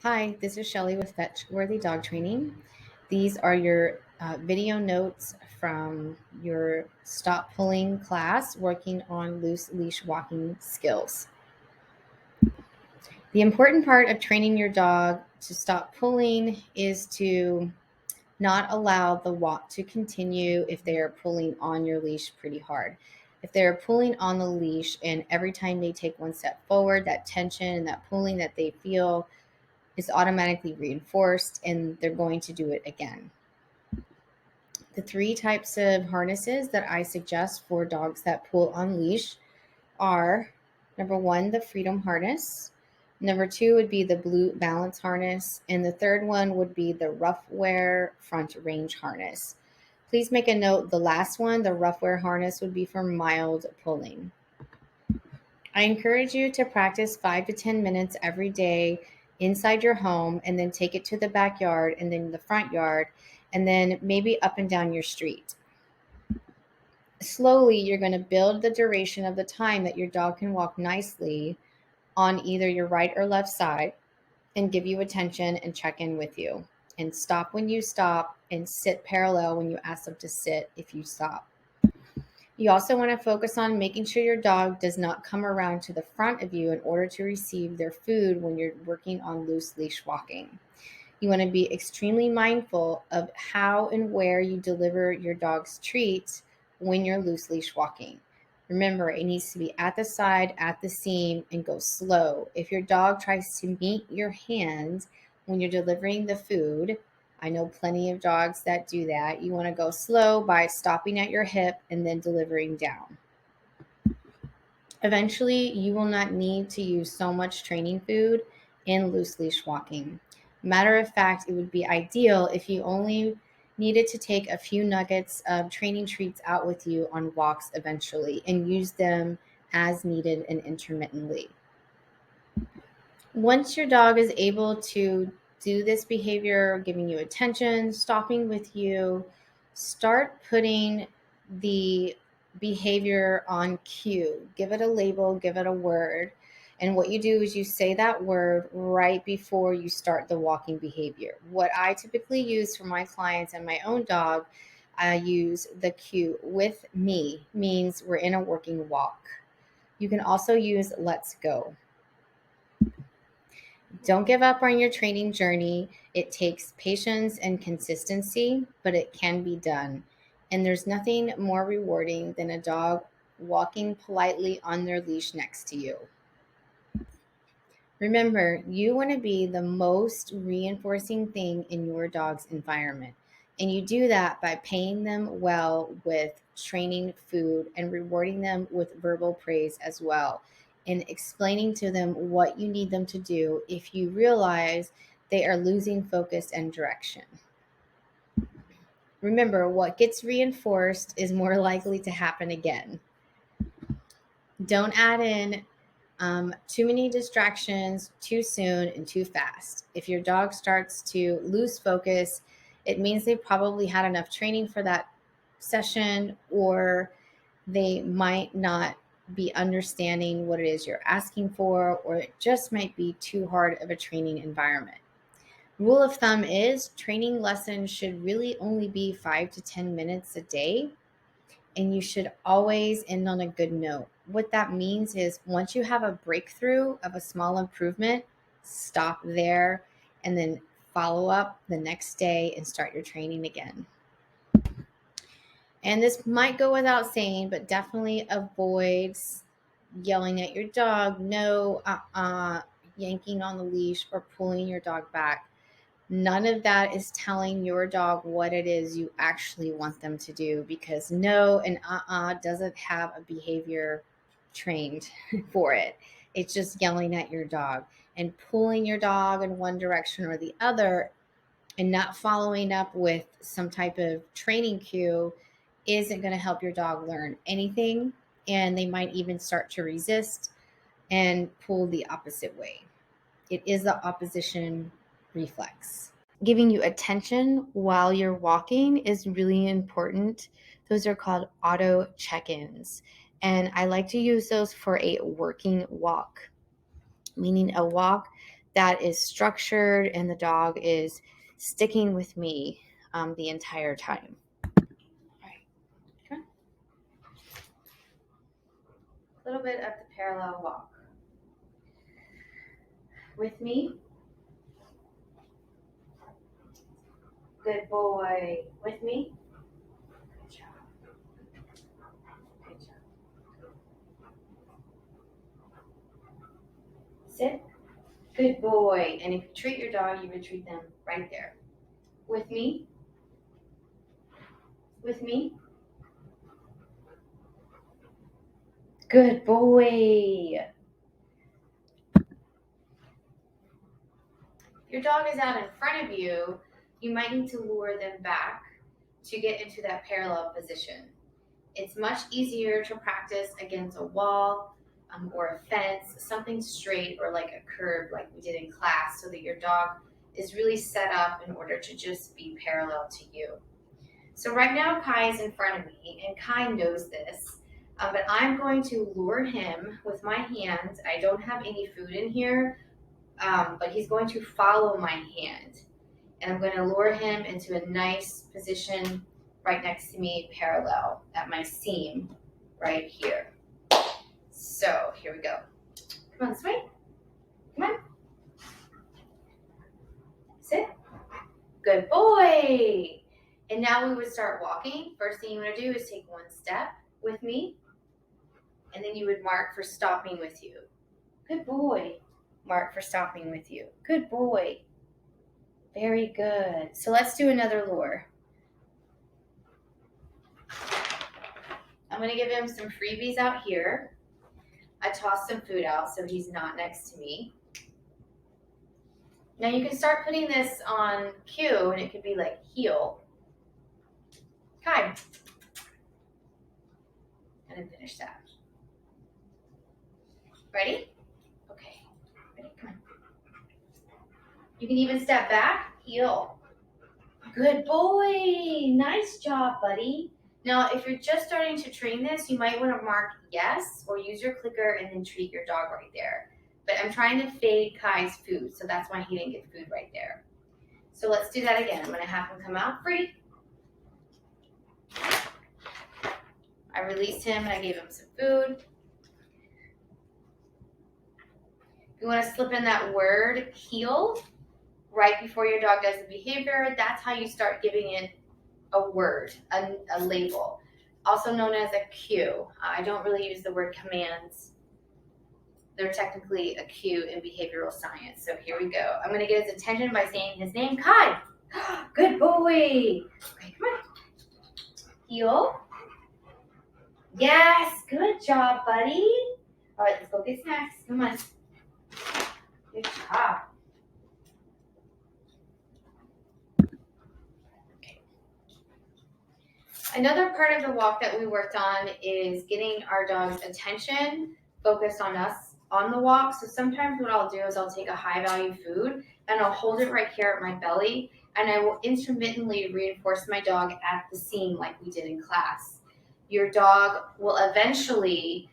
Hi, this is Shelly with Fetchworthy Dog Training. These are your video notes from your stop pulling class working on loose leash walking skills. The important part of training your dog to stop pulling is to not allow the walk to continue if they are pulling on your leash pretty hard. If they're pulling on the leash and every time they take one step forward, that tension and that pulling that they feel is automatically reinforced and they're going to do it again. The three types of harnesses that I suggest for dogs that pull on leash are number one, the freedom harness. Number two would be the blue balance harness. And the third one would be the rough wear front range harness. Please make a note, the last one, the rough wear harness, would be for mild pulling. I encourage you to practice 5 to 10 minutes every day inside your home and then take it to the backyard and then the front yard and then maybe up and down your street. Slowly, you're going to build the duration of the time that your dog can walk nicely on either your right or left side and give you attention and check in with you. And stop when you stop and sit parallel when you ask them to sit if you stop. You also want to focus on making sure your dog does not come around to the front of you in order to receive their food when you're working on loose leash walking. You want to be extremely mindful of how and where you deliver your dog's treats when you're loose leash walking. Remember, it needs to be at the side, at the seam, and go slow. If your dog tries to meet your hand when you're delivering the food, I know plenty of dogs that do that. You want to go slow by stopping at your hip and then delivering down. Eventually, you will not need to use so much training food in loose leash walking. Matter of fact, it would be ideal if you only needed to take a few nuggets of training treats out with you on walks eventually and use them as needed and intermittently. Once your dog is able to do this behavior, giving you attention, stopping with you, start putting the behavior on cue. Give it a label, give it a word. And what you do is you say that word right before you start the walking behavior. What I typically use for my clients and my own dog, I use the cue with me, means we're in a working walk. You can also use let's go. Don't give up on your training journey. It takes patience and consistency, but it can be done. And there's nothing more rewarding than a dog walking politely on their leash next to you. Remember, you want to be the most reinforcing thing in your dog's environment. And you do that by paying them well with training food and rewarding them with verbal praise as well. And explaining to them what you need them to do if you realize they are losing focus and direction. Remember, what gets reinforced is more likely to happen again. Don't add in too many distractions too soon and too fast. If your dog starts to lose focus, it means they probably had enough training for that session, or they might not be understanding what it is you're asking for, or it just might be too hard of a training environment. Rule of thumb is training lessons should really only be 5 to 10 minutes a day, and you should always end on a good note. What that means is once you have a breakthrough of a small improvement, stop there and then follow up the next day and start your training again. And this might go without saying, but definitely avoid yelling at your dog, no, yanking on the leash, or pulling your dog back. None of that is telling your dog what it is you actually want them to do, because no and doesn't have a behavior trained for it. It's just yelling at your dog, and pulling your dog in one direction or the other and not following up with some type of training cue isn't going to help your dog learn anything. And they might even start to resist and pull the opposite way. It is the opposition reflex. Giving you attention while you're walking is really important. Those are called auto check-ins. And I like to use those for a working walk, meaning a walk that is structured and the dog is sticking with me the entire time. All right. Okay. A little bit of the parallel walk. With me. Good boy. With me. Good job. Good job. Sit. Good boy. And if you treat your dog, you would treat them right there. With me. With me. Good boy. If your dog is out in front of you, you might need to lure them back to get into that parallel position. It's much easier to practice against a wall or a fence, something straight or like a curb like we did in class, so that your dog is really set up in order to just be parallel to you. So right now Kai is in front of me, and Kai knows this, but I'm going to lure him with my hands. I don't have any food in here, but he's going to follow my hand. And I'm going to lure him into a nice position right next to me, parallel at my seam right here. So here we go. Come on this way. Come on. Sit. Good boy. And now we would start walking. First thing you want to do is take one step with me, and then you would mark for stopping with you. Good boy. Mark for stopping with you. Good boy. Very good. So let's do another lure. I'm going to give him some freebies out here. I tossed some food out so he's not next to me. Now you can start putting this on cue, and it could be like heel. Kai. And then finish that. Ready? Okay. Ready? Come on. You can even step back, heel. Good boy. Nice job, buddy. Now, if you're just starting to train this, you might want to mark yes or use your clicker and then treat your dog right there. But I'm trying to fade Kai's food, so that's why he didn't get food right there. So let's do that again. I'm going to have him come out free. I released him and I gave him some food. You want to slip in that word heel right before your dog does the behavior. That's how you start giving it a word, a label, also known as a cue. I don't really use the word commands. They're technically a cue in behavioral science. So here we go. I'm going to get his attention by saying his name, Kai. Good boy. Okay, come on. Heel. Yes, good job, buddy. All right, let's go get snacks. Come on. Good job. Okay. Another part of the walk that we worked on is getting our dog's attention focused on us on the walk. So sometimes what I'll do is I'll take a high value food and I'll hold it right here at my belly, and I will intermittently reinforce my dog at the seam like we did in class. Your dog will eventually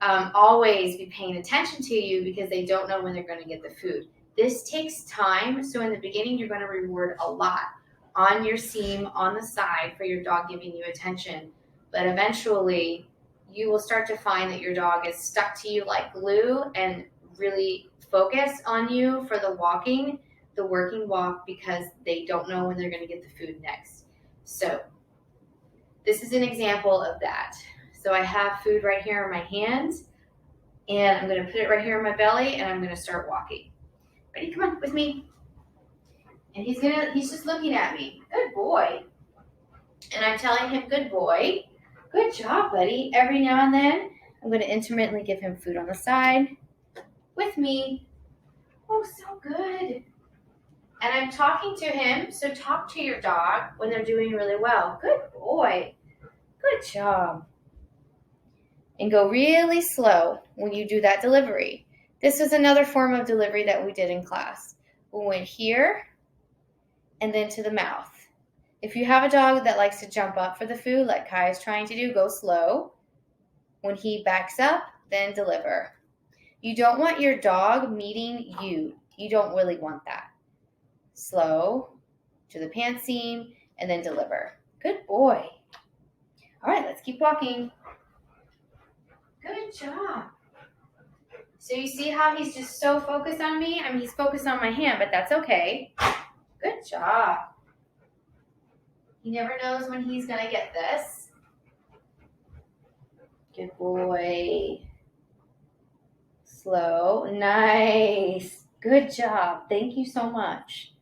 always be paying attention to you because they don't know when they're going to get the food. This takes time, so in the beginning you're going to reward a lot on your seam, on the side, for your dog giving you attention. But eventually you will start to find that your dog is stuck to you like glue and really focus on you for the working walk, because they don't know when they're going to get the food next. So this is an example of that. So I have food right here in my hands, and I'm going to put it right here in my belly, and I'm going to start walking. Ready? Come on with me. And he's just looking at me. Good boy. And I'm telling him, good boy. Good job, buddy. Every now and then, I'm going to intermittently give him food on the side with me. Oh, so good. And I'm talking to him, so talk to your dog when they're doing really well. Good boy. Good job. And go really slow when you do that delivery. This was another form of delivery that we did in class. We went here and then to the mouth. If you have a dog that likes to jump up for the food, like Kai is trying to do, go slow. When he backs up, then deliver. You don't want your dog meeting you. You don't really want that. Slow to the pant seam and then deliver. Good boy. All right, let's keep walking. Good job. So you see how he's just so focused on me? I mean, he's focused on my hand, but that's okay. Good job. He never knows when he's going to get this. Good boy. Slow. Nice. Good job. Thank you so much.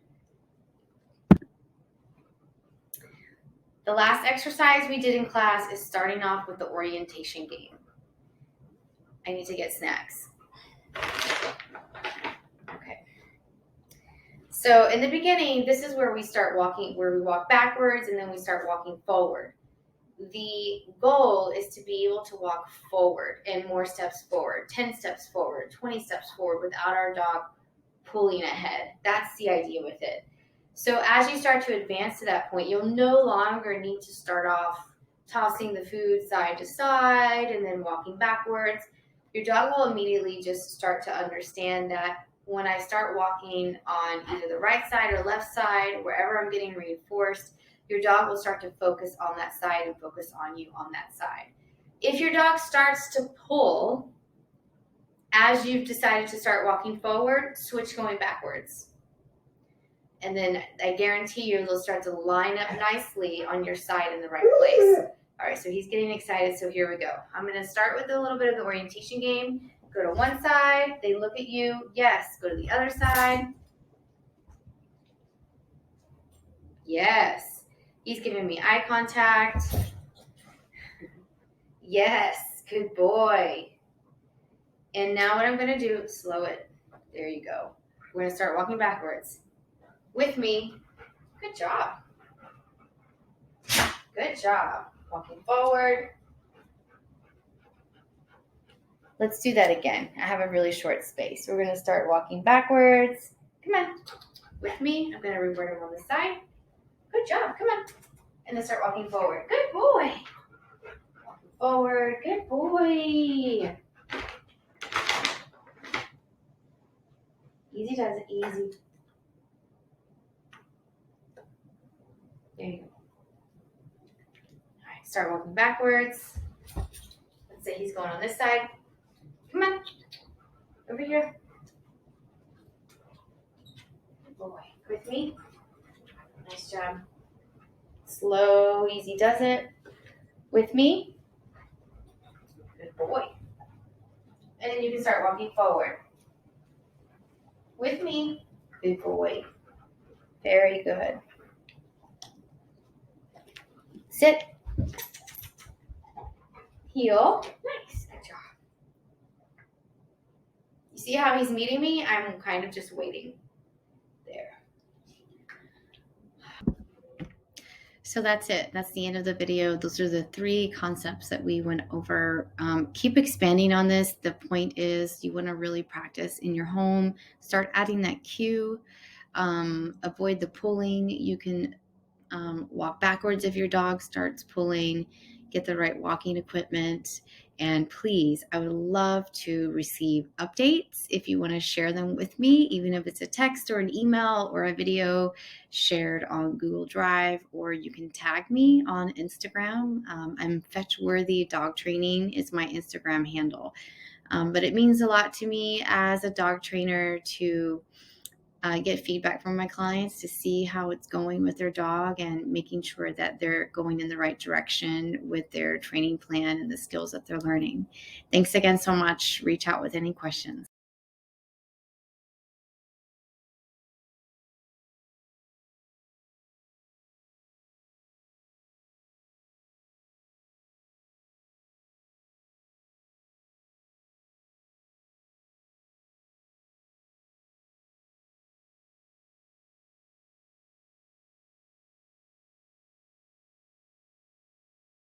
The last exercise we did in class is starting off with the orientation game. I need to get snacks. Okay. So in the beginning, this is where we start walking, where we walk backwards and then we start walking forward. The goal is to be able to walk forward and more steps forward, 10 steps forward, 20 steps forward without our dog pulling ahead. That's the idea with it. So as you start to advance to that point, you'll no longer need to start off tossing the food side to side and then walking backwards. Your dog will immediately just start to understand that when I start walking on either the right side or left side, wherever I'm getting reinforced, your dog will start to focus on that side and focus on you on that side. If your dog starts to pull, as you've decided to start walking forward, switch going backwards. And then I guarantee you they'll start to line up nicely on your side in the right place. All right, so he's getting excited, so here we go. I'm going to start with a little bit of the orientation game. Go to one side, they look at you. Yes, go to the other side. Yes, he's giving me eye contact. Yes, good boy. And now what I'm going to do, slow it. There you go. We're going to start walking backwards. With me. Good job. Good job. Walking forward. Let's do that again. I have a really short space. We're going to start walking backwards. Come on. With me. I'm going to revert him on this side. Good job. Come on. And then start walking forward. Good boy. Walking forward. Good boy. Easy does it. Easy. There you go. All right. Start walking backwards. Let's say he's going on this side. Come on. Over here. Good boy. With me. Nice job. Slow, easy does it. With me. Good boy. And then you can start walking forward. With me. Good boy. Very good. Sit. Heel. Nice. Good job. You see how he's meeting me? I'm kind of just waiting. There. So that's it. That's the end of the video. Those are the 3 concepts that we went over. Keep expanding on this. The point is you want to really practice in your home. Start adding that cue. Avoid the pulling. You can walk backwards if your dog starts pulling. Get the right walking equipment. And please, I would love to receive updates if you want to share them with me, even if it's a text or an email or a video shared on Google Drive, or you can tag me on Instagram. I'm Fetchworthy Dog Training is my Instagram handle. But it means a lot to me as a dog trainer to get feedback from my clients to see how it's going with their dog and making sure that they're going in the right direction with their training plan and the skills that they're learning. Thanks again so much. Reach out with any questions.